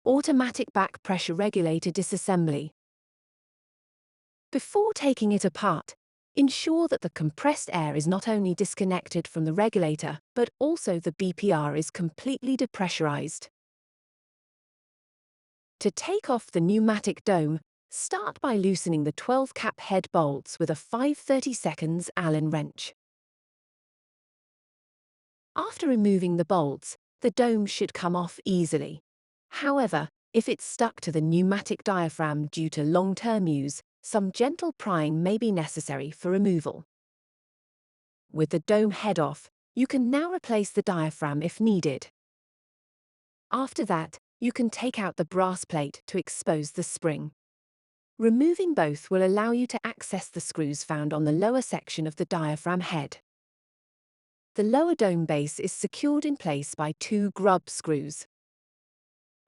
Automatic back pressure regulator disassembly. Before taking it apart, ensure that the compressed air is not only disconnected from the regulator, but also the BPR is completely depressurized. To take off the pneumatic dome, start by loosening the 12-cap head bolts with a 5/32 Allen wrench. After removing the bolts, the dome should come off easily. However, if it's stuck to the pneumatic diaphragm due to long-term use, some gentle prying may be necessary for removal. With the dome head off, you can now replace the diaphragm if needed. After that, you can take out the brass plate to expose the spring. Removing both will allow you to access the screws found on the lower section of the diaphragm head. The lower dome base is secured in place by 2 grub screws.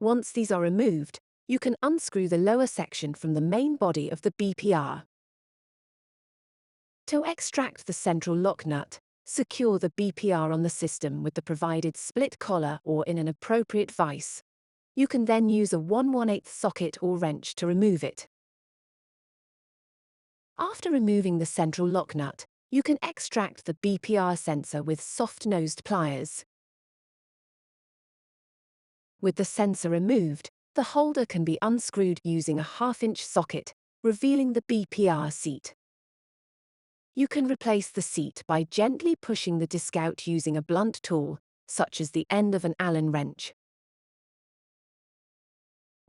Once these are removed, you can unscrew the lower section from the main body of the BPR. To extract the central lock nut, secure the BPR on the system with the provided split collar or in an appropriate vise. You can then use a 1/1/8 socket or wrench to remove it. After removing the central lock nut, you can extract the BPR sensor with soft-nosed pliers. With the sensor removed, the holder can be unscrewed using a 1/2-inch socket, revealing the BPR seat. You can replace the seat by gently pushing the disc out using a blunt tool, such as the end of an Allen wrench.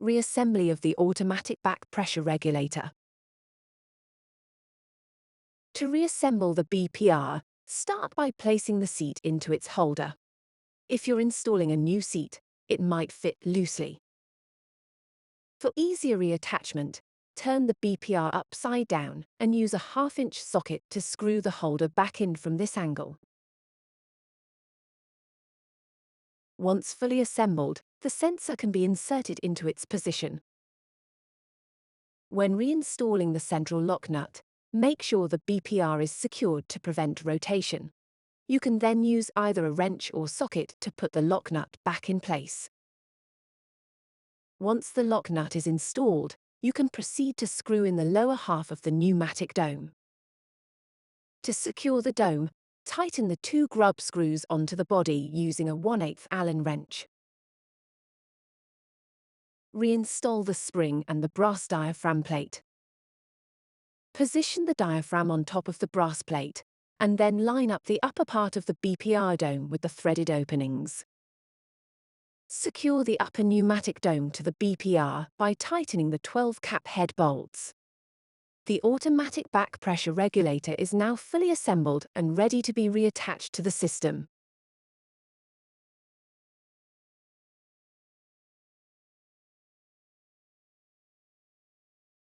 Reassembly of the automatic back pressure regulator. To reassemble the BPR, start by placing the seat into its holder. If you're installing a new seat, it might fit loosely. For easier reattachment, turn the BPR upside down and use a 1/2-inch socket to screw the holder back in from this angle. Once fully assembled, the sensor can be inserted into its position. When reinstalling the central lock nut, make sure the BPR is secured to prevent rotation. You can then use either a wrench or socket to put the lock nut back in place. Once the lock nut is installed, you can proceed to screw in the lower half of the pneumatic dome. To secure the dome, tighten the 2 grub screws onto the body using a 1/8 Allen wrench. Reinstall the spring and the brass diaphragm plate. Position the diaphragm on top of the brass plate, and then line up the upper part of the BPR dome with the threaded openings. Secure the upper pneumatic dome to the BPR by tightening the 12-cap head bolts. The automatic back pressure regulator is now fully assembled and ready to be reattached to the system.